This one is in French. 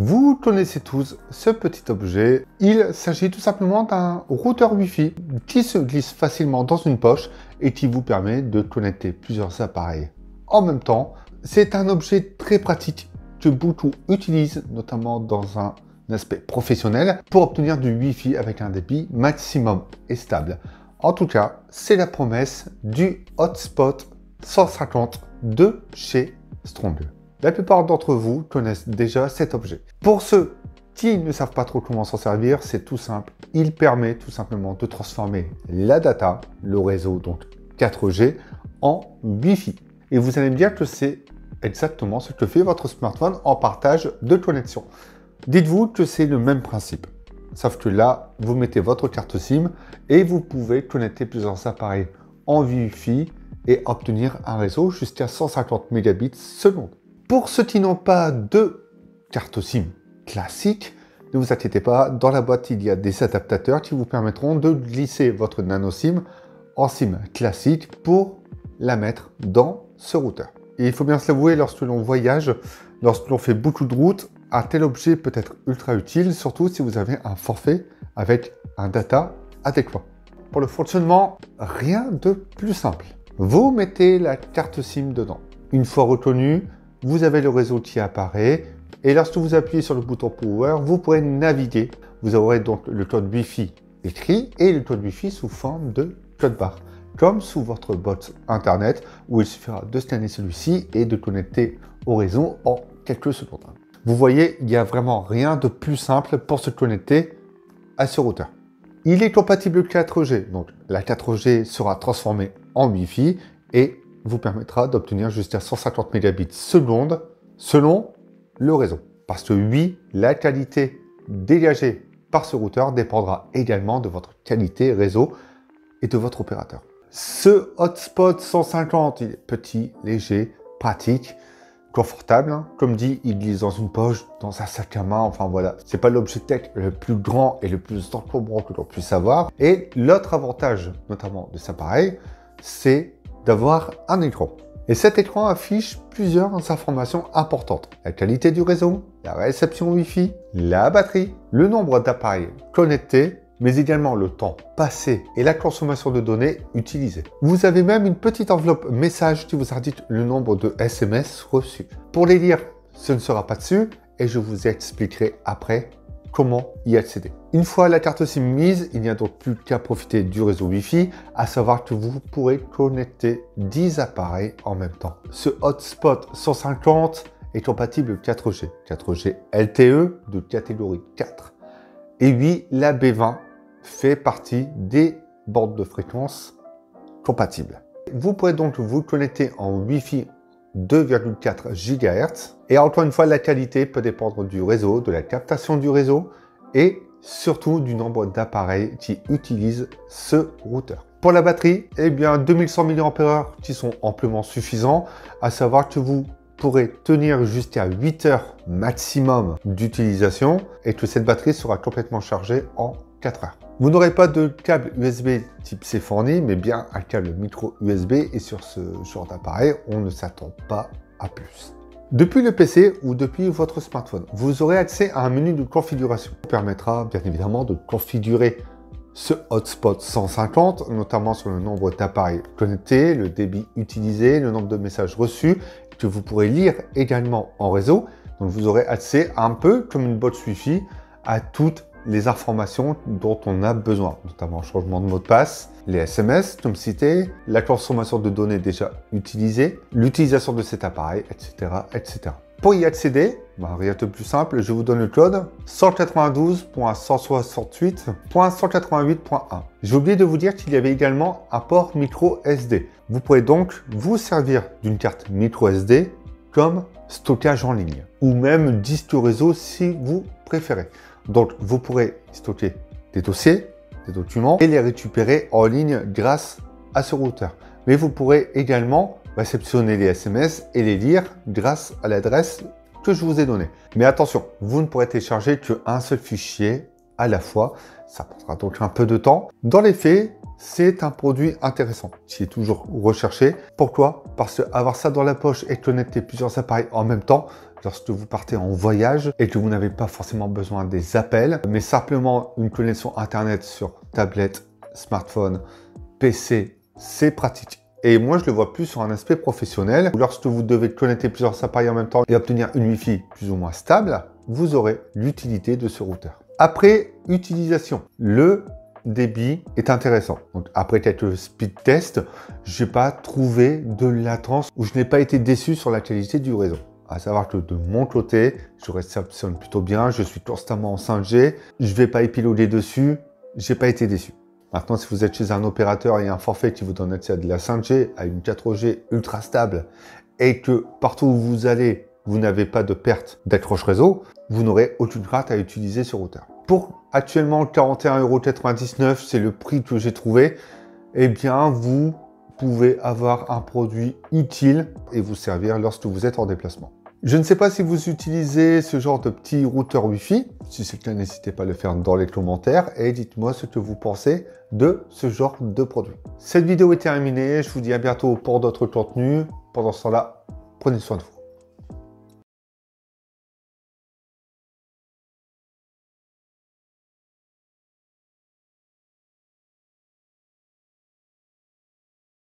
Vous connaissez tous ce petit objet. Il s'agit tout simplement d'un routeur Wi-Fi qui se glisse facilement dans une poche et qui vous permet de connecter plusieurs appareils en même temps. C'est un objet très pratique que beaucoup utilisent, notamment dans un aspect professionnel, pour obtenir du Wi-Fi avec un débit maximum et stable. En tout cas, c'est la promesse du Hotspot 150 de chez Strong. La plupart d'entre vous connaissent déjà cet objet. Pour ceux qui ne savent pas trop comment s'en servir, c'est tout simple. Il permet tout simplement de transformer la data, le réseau donc 4G, en Wi-Fi. Et vous allez me dire que c'est exactement ce que fait votre smartphone en partage de connexion. Dites-vous que c'est le même principe. Sauf que là, vous mettez votre carte SIM et vous pouvez connecter plusieurs appareils en Wi-Fi et obtenir un réseau jusqu'à 150 mégabits seconde. Pour ceux qui n'ont pas de carte SIM classique, ne vous inquiétez pas, dans la boîte, il y a des adaptateurs qui vous permettront de glisser votre nano SIM en SIM classique pour la mettre dans ce routeur. Et il faut bien se l'avouer, lorsque l'on voyage, lorsque l'on fait beaucoup de routes, un tel objet peut être ultra utile, surtout si vous avez un forfait avec un data adéquat. Pour le fonctionnement, rien de plus simple. Vous mettez la carte SIM dedans. Une fois reconnue, vous avez le réseau qui apparaît et lorsque vous appuyez sur le bouton Power, vous pourrez naviguer. Vous aurez donc le code Wi-Fi écrit et le code Wi-Fi sous forme de code barre, comme sous votre bot internet où il suffira de scanner celui-ci et de connecter au réseau en quelques secondes. Vous voyez, il n'y a vraiment rien de plus simple pour se connecter à ce routeur. Il est compatible 4G, donc la 4G sera transformée en Wi-Fi et vous permettra d'obtenir jusqu'à 150 mégabits seconde selon le réseau. Parce que oui, la qualité dégagée par ce routeur dépendra également de votre qualité réseau et de votre opérateur. Ce Hotspot 150, il est petit, léger, pratique, confortable. Comme dit, il glisse dans une poche, dans un sac à main, enfin voilà. C'est pas l'objet tech le plus grand et le plus encombrant que l'on puisse avoir. Et l'autre avantage, notamment de cet appareil, c'est d'avoir un écran. Et cet écran affiche plusieurs informations importantes. La qualité du réseau, la réception Wi-Fi, la batterie, le nombre d'appareils connectés, mais également le temps passé et la consommation de données utilisées. Vous avez même une petite enveloppe message qui vous indique le nombre de SMS reçus. Pour les lire, ce ne sera pas dessus et je vous expliquerai après comment y accéder. Une fois la carte SIM mise, il n'y a donc plus qu'à profiter du réseau Wi-Fi, à savoir que vous pourrez connecter 10 appareils en même temps. Ce Hotspot 150 est compatible 4G, 4G LTE de catégorie 4. Et oui, la B20 fait partie des bandes de fréquences compatibles. Vous pourrez donc vous connecter en Wi-Fi 2,4 GHz. Et encore une fois, la qualité peut dépendre du réseau, de la captation du réseau et surtout du nombre d'appareils qui utilisent ce routeur. Pour la batterie, eh bien 2100 mAh qui sont amplement suffisants, à savoir que vous pourrez tenir jusqu'à 8 heures maximum d'utilisation et que cette batterie sera complètement chargée en 4 heures. Vous n'aurez pas de câble USB type C fourni, mais bien un câble micro USB et sur ce genre d'appareil, on ne s'attend pas à plus. Depuis le PC ou depuis votre smartphone, vous aurez accès à un menu de configuration qui permettra bien évidemment de configurer ce Hotspot 150, notamment sur le nombre d'appareils connectés, le débit utilisé, le nombre de messages reçus, que vous pourrez lire également en réseau. Donc vous aurez accès un peu comme une box Wi-Fi à toutes les informations dont on a besoin, notamment le changement de mot de passe, les SMS, comme cité, la consommation de données déjà utilisées, l'utilisation de cet appareil, etc., etc. Pour y accéder, rien de plus simple, je vous donne le code 192.168.188.1. J'ai oublié de vous dire qu'il y avait également un port micro SD. Vous pourrez donc vous servir d'une carte micro SD comme stockage en ligne ou même disque réseau si vous préférez. Donc, vous pourrez stocker des dossiers, des documents et les récupérer en ligne grâce à ce routeur. Mais vous pourrez également réceptionner les SMS et les lire grâce à l'adresse que je vous ai donnée. Mais attention, vous ne pourrez télécharger qu'un seul fichier à la fois. Ça prendra donc un peu de temps. Dans les faits, c'est un produit intéressant qui est toujours recherché. Pourquoi? Parce qu'avoir ça dans la poche et connecter plusieurs appareils en même temps lorsque vous partez en voyage et que vous n'avez pas forcément besoin des appels, mais simplement une connexion Internet sur tablette, smartphone, PC, c'est pratique. Et moi, je le vois plus sur un aspect professionnel, où lorsque vous devez connecter plusieurs appareils en même temps et obtenir une Wi-Fi plus ou moins stable, vous aurez l'utilité de ce routeur. Après utilisation, le débit est intéressant. Donc, après quelques speed tests, je n'ai pas trouvé de latence ou je n'ai pas été déçu sur la qualité du réseau. À savoir que de mon côté, je réceptionne plutôt bien, je suis constamment en 5G, je ne vais pas épiloguer dessus, j'ai pas été déçu. Maintenant, si vous êtes chez un opérateur et un forfait qui vous donne accès à de la 5G, à une 4G ultra stable, et que partout où vous allez, vous n'avez pas de perte d'accroche réseau, vous n'aurez aucune crainte à utiliser ce routeur. Pour actuellement 41,99 €, c'est le prix que j'ai trouvé, eh bien, vous pouvez avoir un produit utile et vous servir lorsque vous êtes en déplacement. Je ne sais pas si vous utilisez ce genre de petit routeur Wi-Fi. Si c'est le cas, n'hésitez pas à le faire dans les commentaires et dites-moi ce que vous pensez de ce genre de produit. Cette vidéo est terminée. Je vous dis à bientôt pour d'autres contenus. Pendant ce temps-là, prenez soin de vous.